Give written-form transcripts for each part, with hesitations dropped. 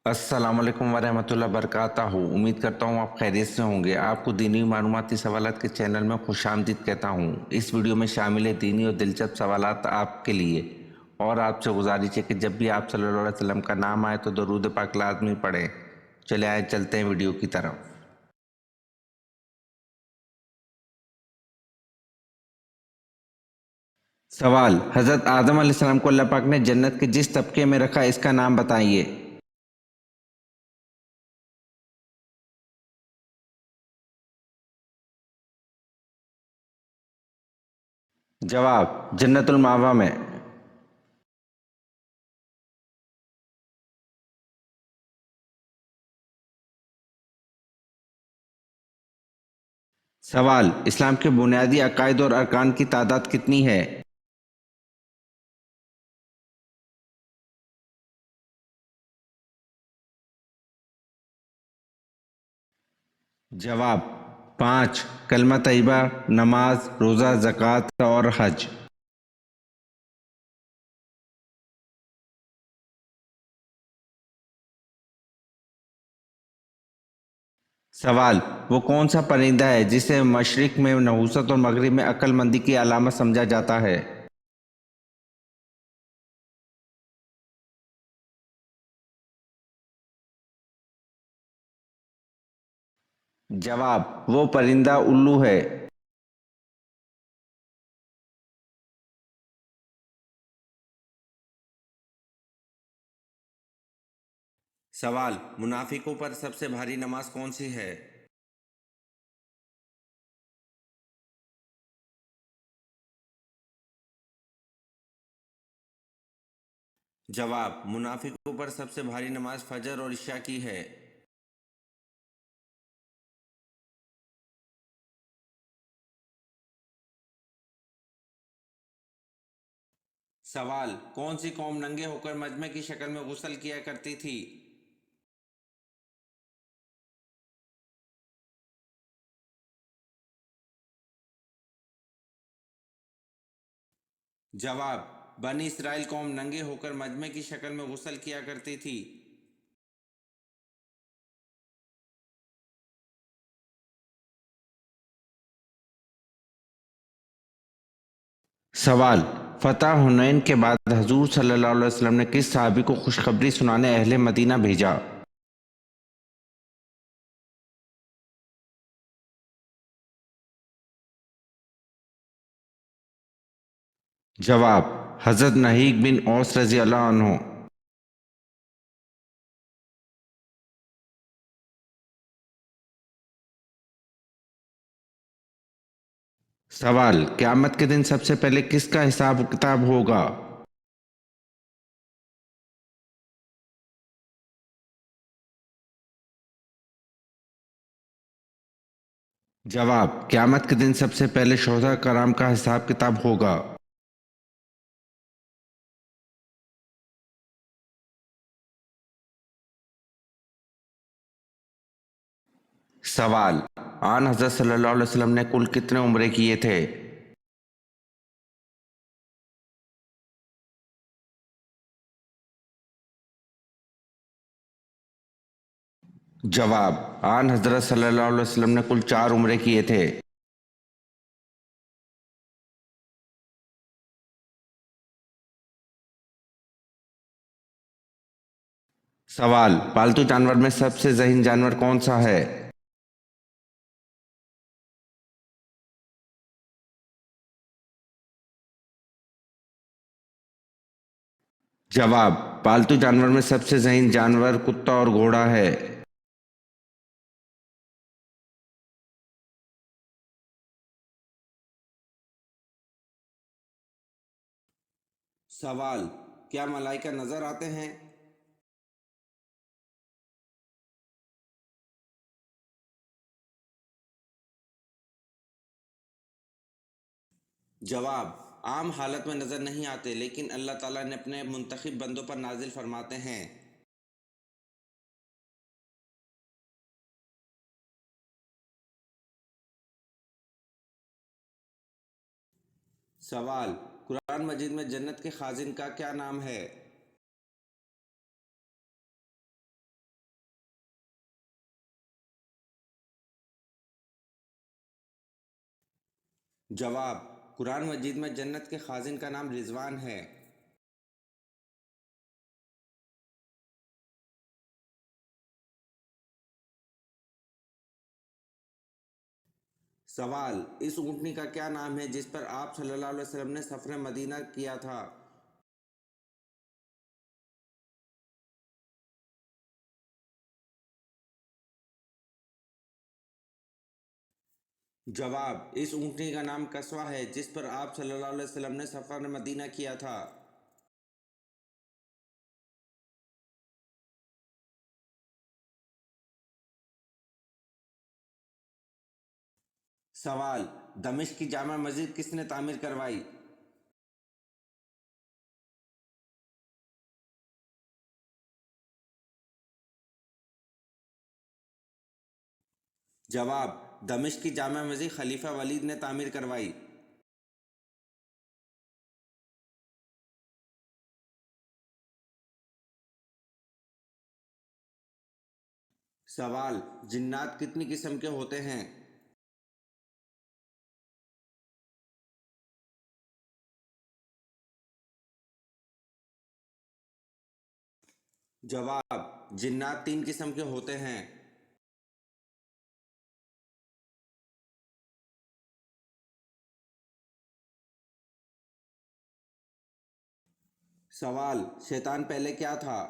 अस्सलाम वालेकुम वरहमतुल्लाहि वबरकातुहू। उम्मीद करता हूँ आप खैरियत से होंगे। आपको दीनी मालूमाती सवालात के चैनल में खुशामदीद कहता हूँ। इस वीडियो में शामिल है दीनी और दिलचस्प सवालात आपके लिए। और आपसे गुजारिश है कि जब भी आप सल्लल्लाहु अलैहि वसल्लम का नाम आए तो दरूद पाक लाज़मी पढ़ें। चले आए चलते हैं वीडियो की तरफ। सवाल: हज़रत आदम अलैहिस्सलाम को अल्लाह पाक ने जन्नत के जिस तबके में रखा इसका नाम बताइए। जवाब: जन्नतुल मावा में। सवाल: इस्लाम के बुनियादी अकायद और अरकान की तादाद कितनी है? जवाब: 5। कलमा तैयबा, नमाज, रोज़ा, ज़कात और हज। सवाल: वो कौन सा परिंदा है जिसे मशरिक में नहुसत और मगरिब में अक्लमंदी की अलामत समझा जाता है? जवाब: वो परिंदा उल्लू है। सवाल: मुनाफिकों पर सबसे भारी नमाज कौन सी है? जवाब: मुनाफिकों पर सबसे भारी नमाज फजर और इशा की है। सवाल: कौन सी कौम नंगे होकर मजमे की शक्ल में गुस्ल किया करती थी? जवाब: बनी इसराइल कौम नंगे होकर मजमे की शक्ल में गुस्ल किया करती थी। सवाल: फतह हुनैन के बाद हजूर सल्लल्लाहु अलैहि वसल्लम ने किस सहाबी को खुशखबरी सुनाने अहले मदीना भेजा? जवाब: हज़रत नहीक बिन औस रज़ी अल्लाह अन्हु। सवाल: क़यामत के दिन सबसे पहले किसका हिसाब किताब होगा? जवाब: क़यामत के दिन सबसे पहले शोहदा कराम का हिसाब किताब होगा। सवाल: आन हज़रत सल्लल्लाहु अलैहि वसल्लम ने कुल कितने उम्रे किए थे? जवाब: आन हज़रत सल्लल्लाहु अलैहि वसल्लम ने कुल 4 उम्रे किए थे। सवाल: पालतू जानवर में सबसे ज़हीन जानवर कौन सा है? जवाब: पालतू जानवर में सबसे ज़हीन जानवर कुत्ता और घोड़ा है। सवाल: क्या मलाइका नजर आते हैं? जवाब: आम हालत में नजर नहीं आते, लेकिन अल्लाह ताला ने अपने मुंतखब बंदों पर नाजिल फरमाते हैं। सवाल: कुरान मजीद में जन्नत के खाजिन का क्या नाम है? जवाब, कुरान मजीद में जन्नत के खाजिन का नाम रिजवान है। सवाल, इस ऊँटनी का क्या नाम है जिस पर आप सल्लल्लाहु अलैहि वसल्लम ने सफ़र मदीना किया था? जवाब, इस ऊँटनी का नाम कस्वा है जिस पर आप सल्लल्लाहु अलैहि वसल्लम ने सफ़र मदीना किया था। सवाल, दमिश्क की जामा मस्जिद किसने तामीर करवाई? जवाब, दमिश्क की जामा मस्जिद खलीफा वलीद ने तामीर करवाई। सवाल, जिन्नात कितनी किस्म के होते हैं? जवाब, जिन्नात 3 किस्म के होते हैं। सवाल, शैतान पहले क्या था?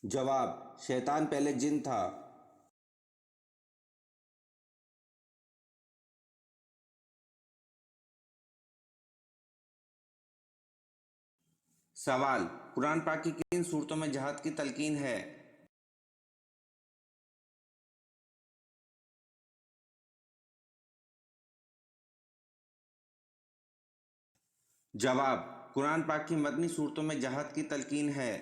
जवाब, शैतान पहले जिन था। सवाल, कुरान पाक की किन सूरतों में जहाद की तलकीन है? जवाब, कुरान पाक की मदनी सूरतों में जहाद की तलकीन है।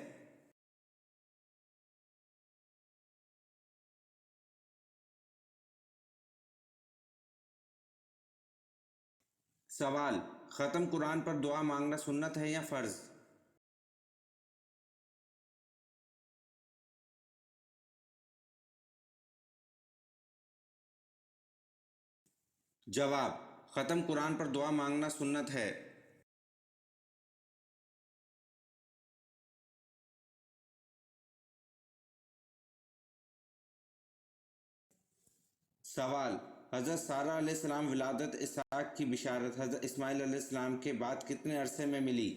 सवाल, ख़त्म कुरान पर दुआ मांगना सुन्नत है या फ़र्ज़? जवाब, ख़त्म कुरान पर दुआ मांगना सुन्नत है। सवाल, हज़रत सारा अलैहिस्सलाम विलादत इसहाक की बिशारत हज़रत इस्माइल अलैहिस्सलाम के बाद कितने अरसे में मिली?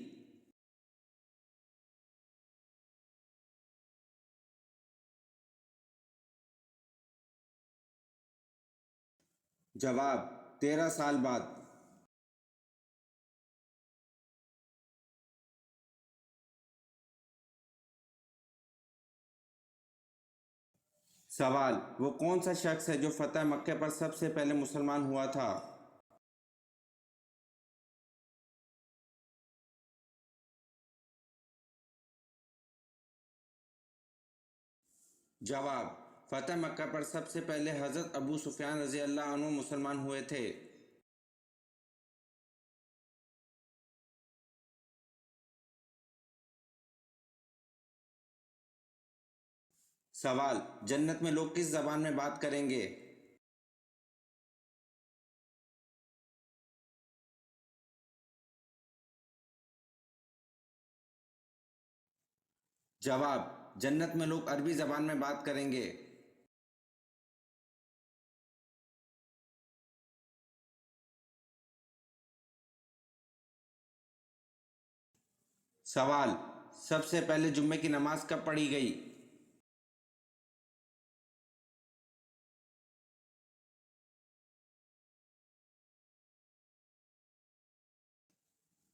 जवाब, 13 साल बाद। सवाल, वो कौन सा शख्स है जो फ़तह मक्के पर सबसे पहले मुसलमान हुआ था? जवाब, फ़तह मक्का पर सबसे पहले हज़रत अबू सुफियान रज़ी अल्लाह अन्हु मुसलमान हुए थे। सवाल, जन्नत में लोग किस ज़बान में बात करेंगे? जवाब, जन्नत में लोग अरबी ज़बान में बात करेंगे। सवाल, सबसे पहले जुम्मे की नमाज कब पढ़ी गई?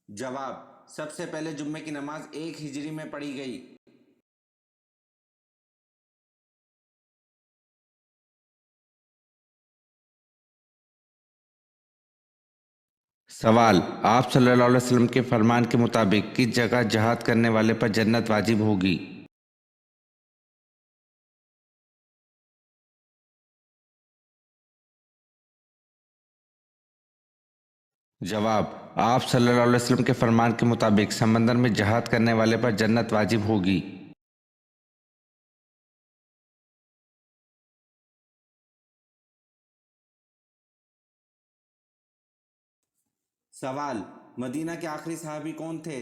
जवाब, सबसे पहले जुम्मे की नमाज 1 हिजरी में पढ़ी गई। सवाल, आप सल्लल्लाहु अलैहि वसल्लम के फरमान के मुताबिक किस जगह जहाद करने वाले पर जन्नत वाजिब होगी? जवाब, आप सल्लल्लाहु अलैहि वसल्लम के फरमान के मुताबिक समंदर में जहाद करने वाले पर जन्नत वाजिब होगी। सवाल, मदीना के आखिरी सहाबी कौन थे?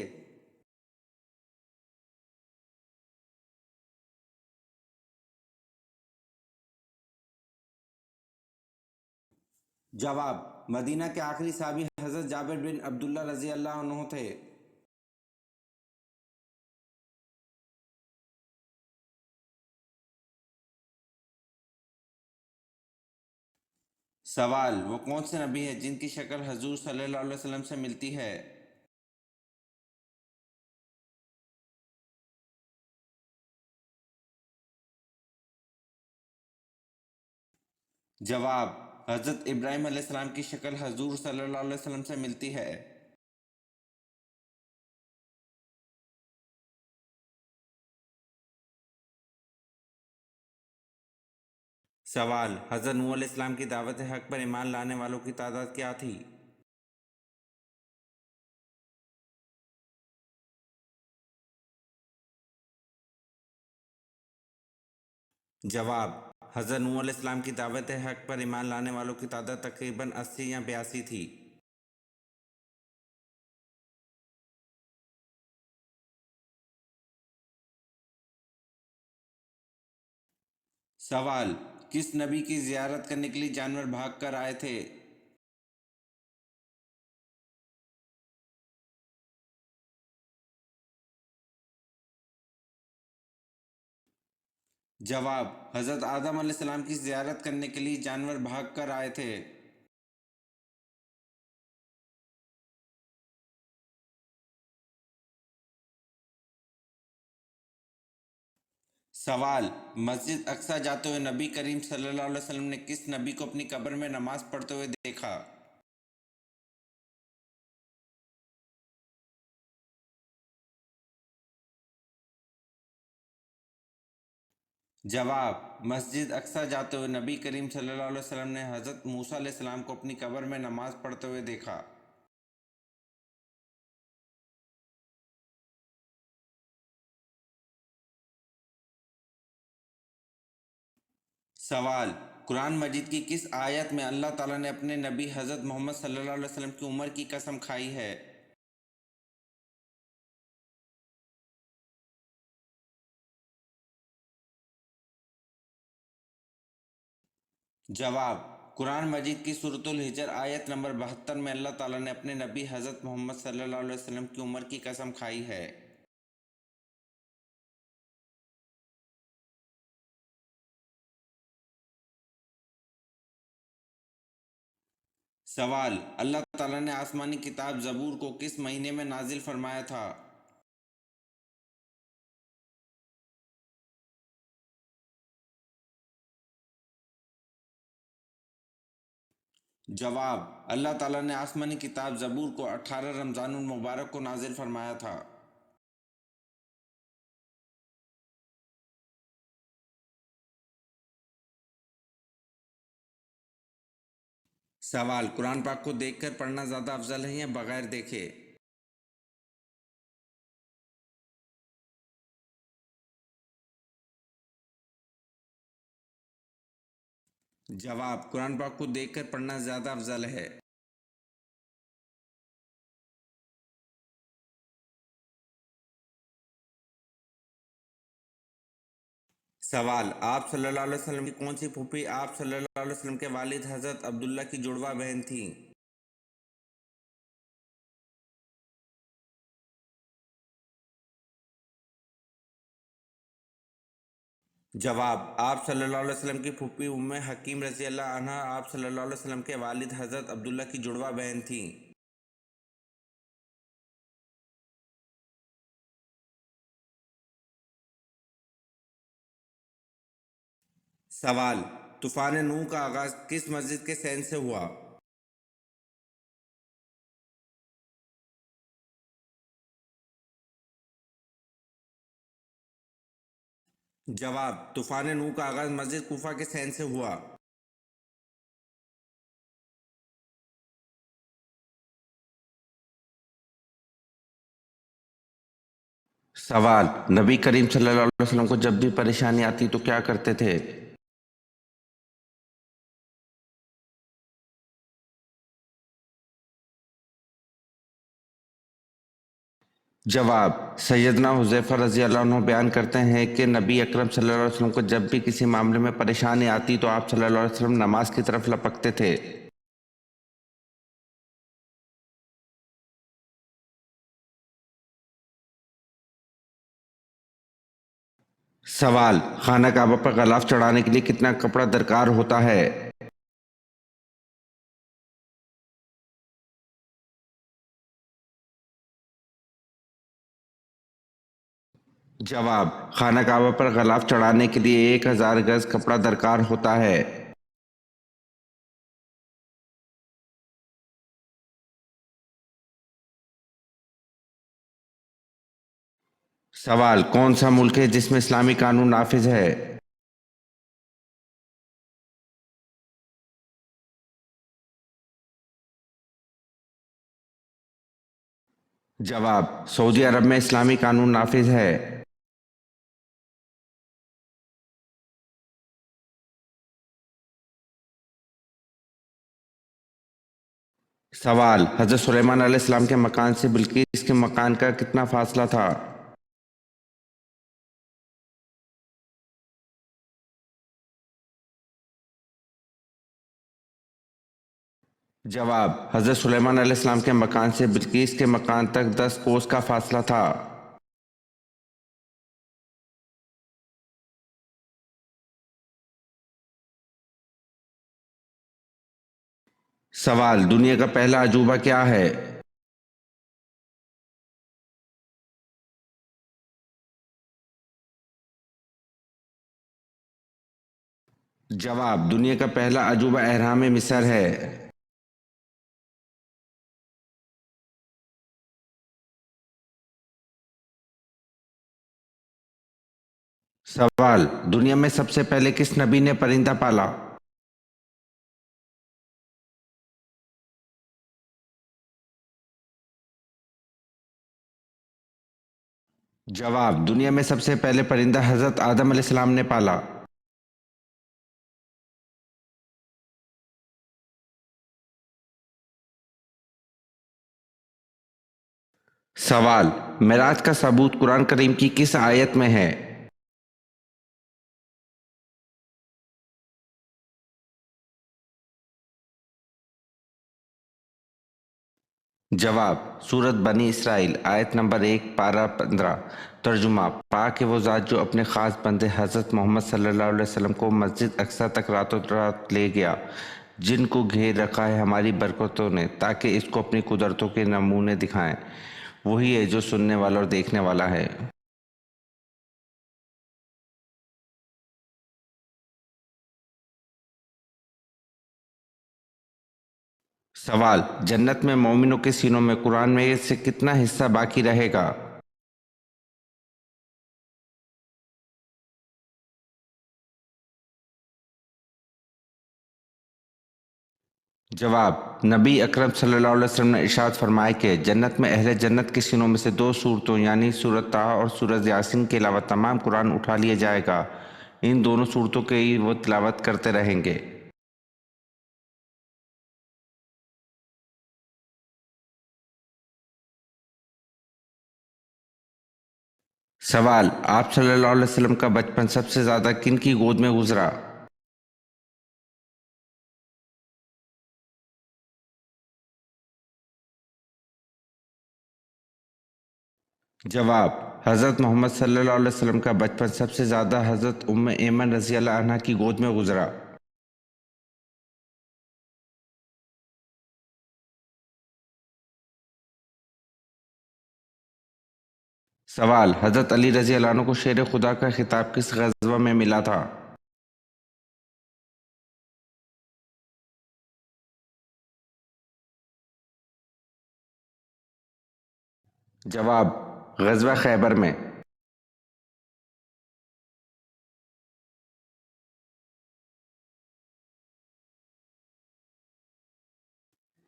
जवाब, मदीना के आखिरी सहाबी हजरत जाबिर बिन अब्दुल्ला रजी अल्लाह अन्हु थे। सवाल, वो कौन से नबी है जिनकी शक्ल हजूर सल्लल्लाहु अलैहि वसल्लम से मिलती है? जवाब, हजरत इब्राहिम अलैहिस्सलाम की शक्ल हजूर सल्लल्लाहु अलैहि वसल्लम से मिलती है। सवाल, हजरत नूह अलैहिस्सलाम की दावत हक पर ईमान लाने वालों की तादाद क्या थी? जवाब, हजरत नूह अलैहिस्सलाम की दावत हक पर ईमान लाने वालों की तादाद तकरीबन 80 या 82 थी। सवाल, किस नबी की जियारत करने के लिए जानवर भाग कर आए थे? जवाब, हजरत आदम अलैहिस्सलाम की जियारत करने के लिए जानवर भाग कर आए थे। सवाल, मस्जिद अक्सा जाते हुए नबी करीम सल्लल्लाहु अलैहि वसल्लम ने किस नबी को अपनी कब्र में नमाज पढ़ते हुए देखा? जवाब, मस्जिद अक्सा जाते हुए नबी करीम सल्लल्लाहु अलैहि वसल्लम ने हजरत मूसा अलैहिस्सलाम को अपनी कब्र में नमाज पढ़ते हुए देखा। सवाल, कुरान मजीद की किस आयत में अल्लाह ताला ने अपने नबी हजरत मोहम्मद सल्लल्लाहु अलैहि वसल्लम की उम्र की कसम खाई है? जवाब, कुरान मजीद की सूरतुल हिजर आयत नंबर 72 में अल्लाह ताला ने अपने नबी हजरत मोहम्मद सल्लल्लाहु अलैहि वसल्लम की उम्र की कसम खाई है। सवाल, अल्लाह ताला ने आसमानी किताब ज़बूर को किस महीने में नाजिल फरमाया था? जवाब, अल्लाह ताला ने आसमानी किताब ज़बूर को 18 रमज़ानुल मुबारक को नाजिल फरमाया था। सवाल, कुरान पाक को देखकर पढ़ना ज़्यादा अफजल है या बगैर देखे? जवाब, कुरान पाक को देखकर पढ़ना ज़्यादा अफजल है। सवाल, आप सल्लल्लाहु अलैहि वसल्लम की कौन सी फूफी आप सल्लल्लाहु अलैहि वसल्लम के वालिद हज़रत अब्दुल्ला की जुड़वा बहन थी? जवाब, आप सल्लल्लाहु अलैहि वसल्लम की फूफी उम्मे हकीम रज़ी अल्लाह अन्हा आप सल्लल्लाहु अलैहि वसल्लम के वालिद हज़रत अब्दुल्ला की जुड़वा बहन थी। सवाल, तूफान नूह का आगाज़ किस मस्जिद के सहन से हुआ? जवाब, तूफान नूह का आगाज़ मस्जिद कूफा के सहन से हुआ। सवाल, नबी करीम सल्लल्लाहु अलैहि वसल्लम को जब भी परेशानी आती तो क्या करते थे? जवाब: सैयदना हुज़ैफ़ा रज़ी अल्लाह अन्हु बयान करते हैं कि नबी अकरम सल्लल्लाहु अलैहि वसल्लम को जब भी किसी मामले में परेशानी आती तो आप सल्लल्लाहु अलैहि वसल्लम नमाज की तरफ लपकते थे। सवाल: खाना काबा पर गलाफ चढ़ाने के लिए कितना कपड़ा दरकार होता है? जवाब: खाना काबा पर गलाफ चढ़ाने के लिए 1000 गज कपड़ा दरकार होता है। सवाल: कौन सा मुल्क है जिसमें इस्लामी कानून नाफिज है? जवाब: सऊदी अरब में इस्लामी कानून नाफिज है। सवाल: हज़रत सुलेमान अलैहिस्सलाम के मकान से बिल्किस के मकान का कितना फासला था? जवाब: हज़रत सुलेमान अलैहिस्सलाम के मकान से बिल्किस के मकान तक 10 कोस का फासला था। सवाल: दुनिया का पहला अजूबा क्या है? जवाब: दुनिया का पहला अजूबा अहराम मिस्र है। सवाल: दुनिया में सबसे पहले किस नबी ने परिंदा पाला? जवाब: दुनिया में सबसे पहले परिंदा हजरत आदम अलैहिस्सलाम ने पाला। सवाल: मेराज का सबूत कुरान करीम की किस आयत में है? जवाब: सूरत बनी इसराइल आयत नंबर 1 पारा 15। तर्जुमा: पाक है वो ज़ात जो अपने ख़ास बंदे हज़रत मोहम्मद सल्लल्लाहु अलैहि वसल्लम को मस्जिद अक्सा तक रातों रात ले गया, जिनको घेर रखा है हमारी बरकतों ने, ताकि इसको अपनी कुदरतों के नमूने दिखाएं। वही है जो सुनने वाला और देखने वाला है। सवाल: जन्नत में मोमिनों के सीनों में कुरान में से कितना हिस्सा बाकी रहेगा? जवाब: नबी अकरम सल्लल्लाहु अलैहि वसल्लम ने इरशाद फरमाया कि जन्नत में अहले जन्नत के सीनों में से 2 सूरतों यानी सूरत ताहा और सूरत यासीन के अलावा तमाम कुरान उठा लिया जाएगा। इन दोनों सूरतों की ही वो तिलावत करते रहेंगे। सवाल: आप सल्लल्लाहु अलैहि वसल्लम का बचपन सबसे ज़्यादा किन की गोद में गुजरा? जवाब: हज़रत मोहम्मद सल्लल्लाहु अलैहि वसल्लम का बचपन सबसे ज़्यादा हज़रत उम्मे ऐमन रज़ी अल्लाह अन्हा की गोद में गुजरा। सवाल: हज़रत अली रज़ी अल्लाह अन्हु को शेर खुदा का खिताब किस ग़ज़वा में मिला था? जवाब: ग़ज़वा खैबर में।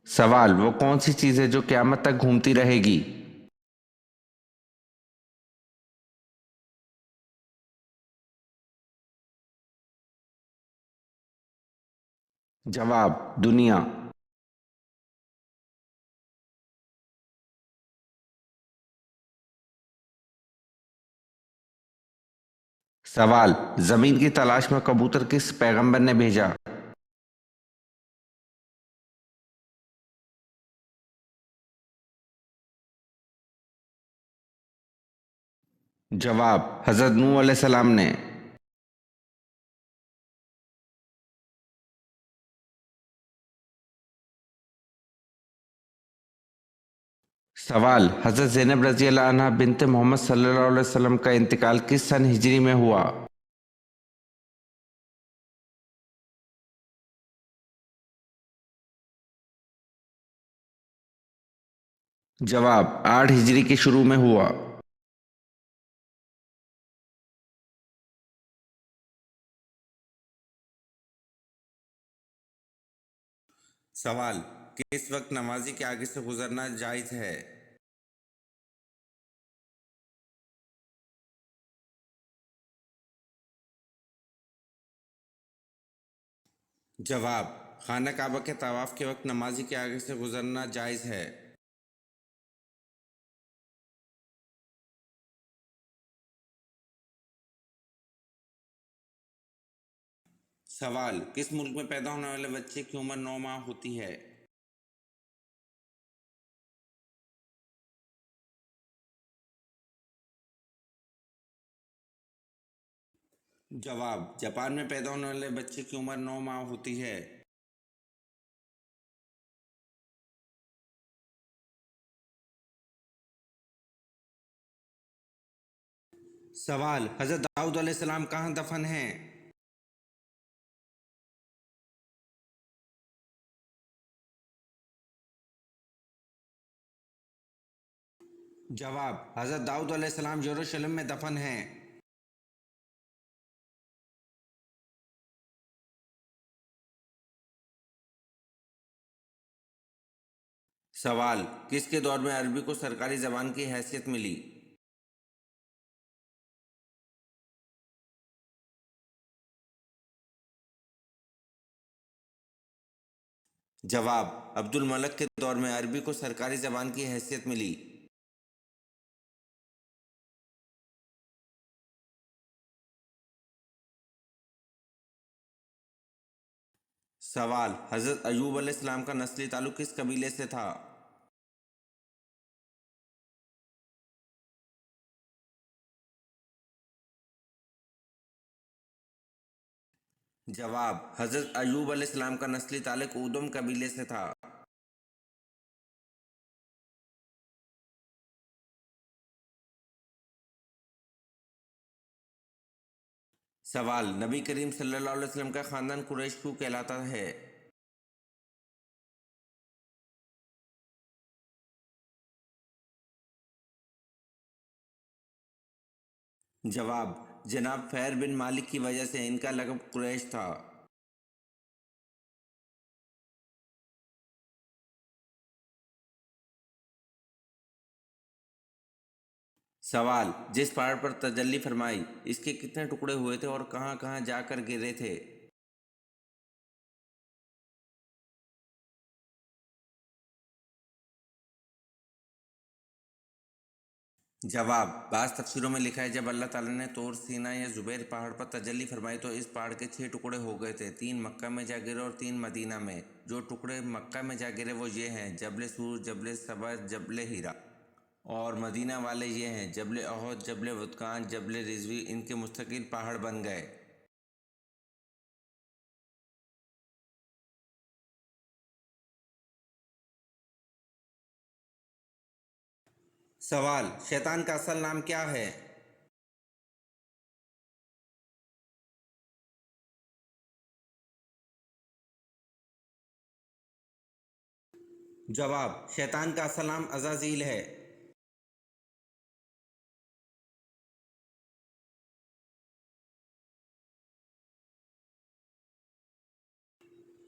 सवाल: वो कौन सी चीज़ है जो क़यामत तक घूमती रहेगी? जवाब: दुनिया। सवाल, जमीन की तलाश में कबूतर किस पैगंबर ने भेजा? जवाब, हजरत नूह अलैहिस्सलाम ने। सवाल, हजरत ज़ैनब रजी अल्लाह अन्हा बिनते मोहम्मद सल्लल्लाहु अलैहि वसल्लम का इंतकाल किस सन हिजरी में हुआ? जवाब, 8 हिजरी के शुरू में हुआ। सवाल, किस वक्त नमाजी के आगे से गुजरना जायज़ है? जवाब, खाना काबा के तवाफ के वक्त नमाजी के आगे से गुजरना जायज़ है। सवाल, किस मुल्क में पैदा होने वाले बच्चे की उम्र 9 माह होती है? जवाब, जापान में पैदा होने वाले बच्चे की उम्र 9 माह होती है। सवाल, हजरत दाऊद अलैहिस्सलाम कहाँ दफन हैं? जवाब, हजरत दाऊद अलैहिस्सलाम यरूशलेम में दफन हैं। सवाल, किसके दौर में अरबी को सरकारी जबान की हैसियत मिली? जवाब, अब्दुल मलक के दौर में अरबी को सरकारी जबान की हैसियत मिली। सवाल, हजरत अयूब अलैहिस्सलाम का नस्ली ताल्लुक किस कबीले से था? जवाब, हजरत अयूब अलैहिस्सलाम का नस्ली ताल्लुक उदम कबीले से था। सवाल, नबी करीम सल्लल्लाहु अलैहि वसल्लम का खानदान कुरैश क्यों कहलाता है? जवाब, जनाब फैर बिन मालिक की वजह से इनका लक़ब कुरैश था। सवाल, जिस पहाड़ पर तजल्ली फरमाई इसके कितने टुकड़े हुए थे और कहाँ कहाँ जाकर गिरे थे? जवाब, बाज़ तफसीरों में लिखा है जब अल्लाह ताला ने तौर सीना या जुबैर पहाड़ पर तजल्ली फरमाई तो इस पहाड़ के 6 टुकड़े हो गए थे। 3 मक्का में जा गिरे और 3 मदीना में। जो टुकड़े मक्का में जा गिरे वो ये हैं, जबल सूर, जबल सबा, जबल हीरा। और मदीना वाले ये हैं, जबल अहद, जबल वुदकान, जबल रिजवी। इनके मुस्तकिल पहाड़ बन गए। सवाल, शैतान का असल नाम क्या है? जवाब, शैतान का असल नाम अज़ाज़ील है।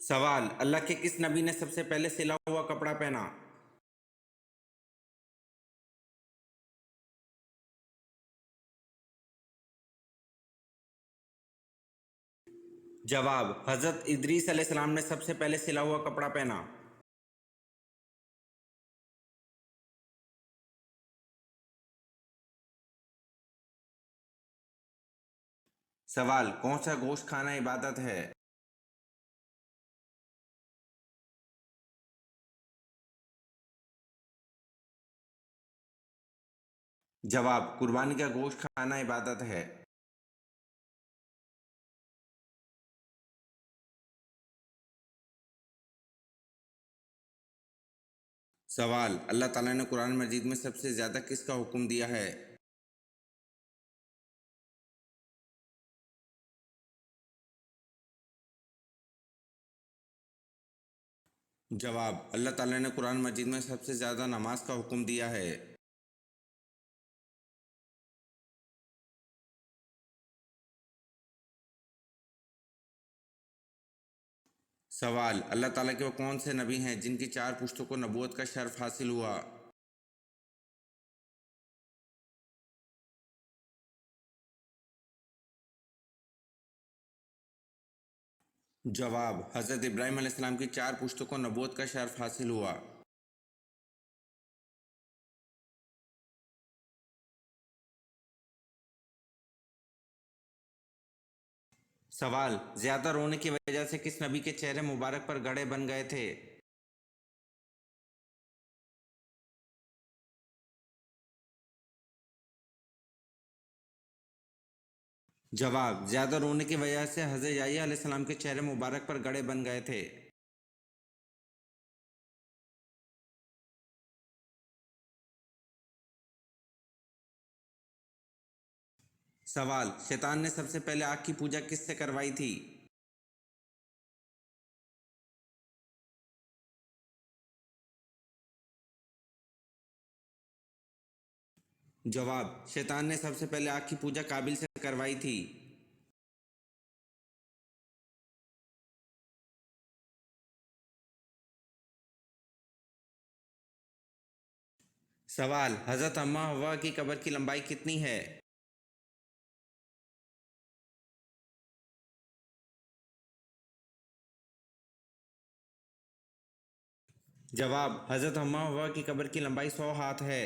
सवाल, अल्लाह के किस नबी ने सबसे पहले सिला हुआ कपड़ा पहना? जवाब, हजरत इदरीस अलैहिस्सलाम ने सबसे पहले सिला हुआ कपड़ा पहना। सवाल, कौन सा गोश्त खाना इबादत है? जवाब, कुर्बानी का गोश्त खाना इबादत है। सवाल, अल्लाह ताला ने कुरान मजीद में सबसे ज़्यादा किसका हुक्म दिया है? जवाब, अल्लाह ताला ने कुरान मजीद में सबसे ज़्यादा नमाज का हुक्म दिया है। सवाल, अल्लाह ताला के वो कौन से नबी हैं जिनकी 4 पुश्तों को नबूवत का शर्फ हासिल हुआ? जवाब, हज़रत इब्राहीम अलैहिस्सलाम की 4 पुश्तों को नबूवत का शर्फ हासिल हुआ। सवाल, ज़्यादा रोने की वजह से किस नबी के चेहरे मुबारक पर गड़े बन गए थे? जवाब, ज़्यादा रोने की वजह से हज़रत याह्या अलैहिस्सलाम के चेहरे मुबारक पर गड़े बन गए थे। सवाल, शैतान ने सबसे पहले आग की पूजा किससे करवाई थी? जवाब, शैतान ने सबसे पहले आग की पूजा काबिल से करवाई थी। सवाल, हज़रत अम्मा हव्वा की कब्र की लंबाई कितनी है? जवाब, हज़रत अम्मा हव्वा की कब्र की लंबाई 100 हाथ है।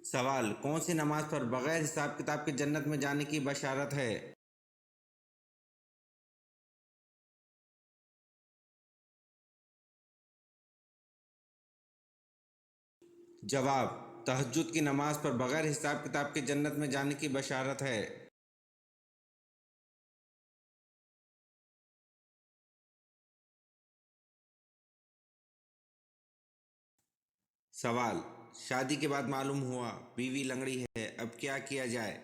सवाल, कौन सी नमाज पर बगैर हिसाब किताब के जन्नत में जाने की बशारत है? जवाब, तहज्जुद की नमाज पर बगैर हिसाब किताब के जन्नत में जाने की बशारत है। सवाल, शादी के बाद मालूम हुआ बीवी लंगड़ी है, अब क्या किया जाए?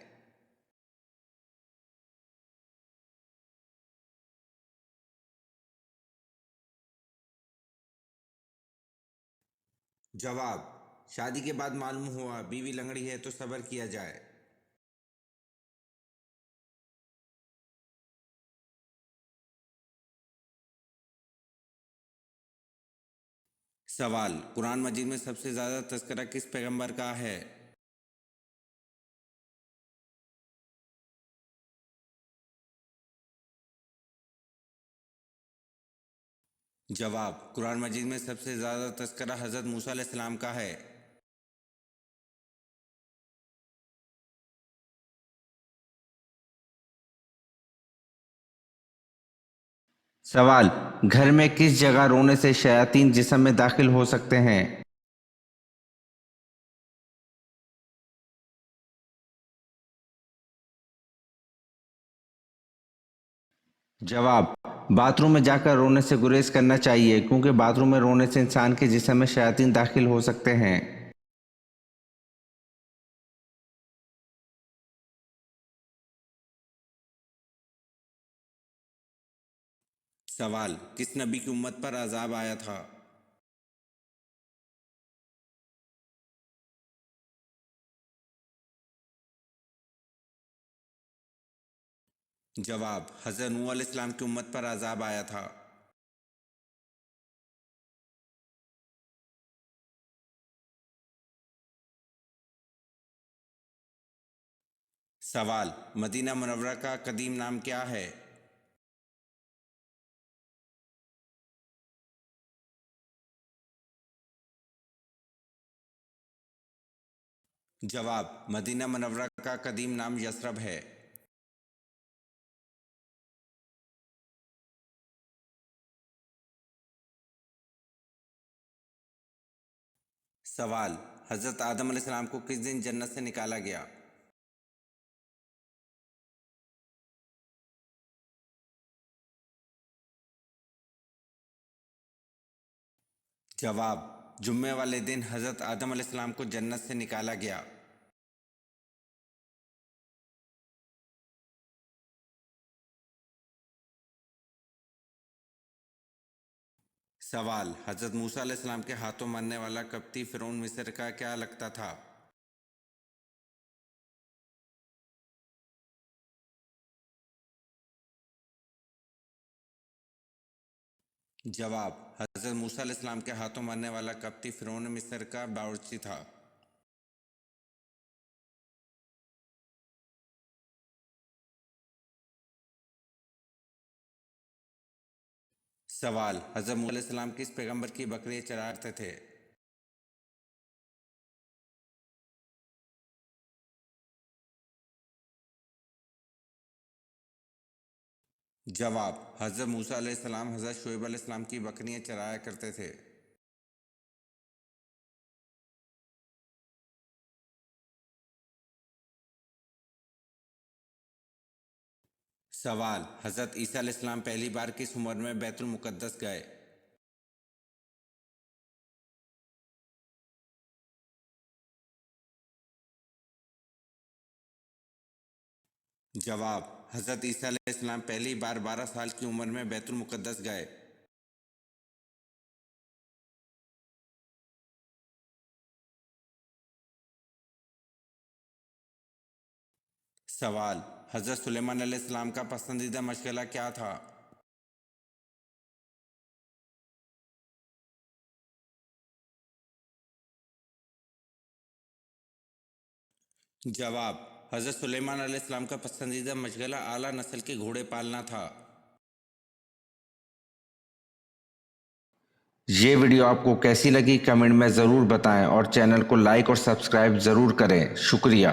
जवाब, शादी के बाद मालूम हुआ बीवी लंगड़ी है तो सब्र किया जाए। सवाल, कुरान मजीद में सबसे ज़्यादा तज़किरा किस पैगंबर का है? जवाब, कुरान मजीद में सबसे ज़्यादा तज़किरा हज़रत मूसा अलैहिस्सलाम का है। सवाल, घर में किस जगह रोने से शयातीन जिस्म में दाखिल हो सकते हैं? जवाब, बाथरूम में जाकर रोने से गुरेज करना चाहिए क्योंकि बाथरूम में रोने से इंसान के जिस्म में शयातीन दाखिल हो सकते हैं। सवाल, किस नबी की उम्मत पर अजाब आया था? जवाब, हज़रत नूह अलैहिस्सलाम की उम्मत पर अजाब आया था। सवाल, मदीना मुनव्वरा का कदीम नाम क्या है? جواب: مدینہ منورہ کا قدیم نام یثرب ہے۔ سوال: حضرت آدم علیہ السلام کو کس دن جنت سے نکالا گیا؟ جواب: جمعے والے دن حضرت آدم علیہ السلام کو جنت سے نکالا گیا۔ سوال: حضرت موسیٰ علیہ السلام کے ہاتھوں مرنے والا قبطی فرعون مصر کا کیا لگتا تھا؟ جواب: حضرت موسیٰ علیہ السلام کے ہاتھوں مرنے والا قبطی فرعون مصر کا باورچی تھا۔ سوال: حضرت موسیٰ علیہ السلام کس پیغمبر کی بکریاں چرایا کرتے تھے؟ جواب: حضرت موسیٰ علیہ السلام حضرت شعیب علیہ السلام کی بکریاں چرایا کرتے تھے۔ سوال: حضرت عیسیٰ علیہ السلام پہلی بار کس عمر میں بیت المقدس گئے؟ جواب: حضرت عیسیٰ علیہ السلام پہلی بار 12 سال کی عمر میں بیت المقدس گئے۔ سوال: حضرت سلیمان علیہ السلام کا پسندیدہ مشغلہ کیا تھا؟ جواب: حضرت سلیمان علیہ السلام کا پسندیدہ مشغلہ اعلیٰ نسل کے گھوڑے پالنا تھا۔ یہ ویڈیو آپ کو کیسی لگی کمنٹ میں ضرور بتائیں اور چینل کو لائک اور سبسکرائب ضرور کریں۔ شکریہ۔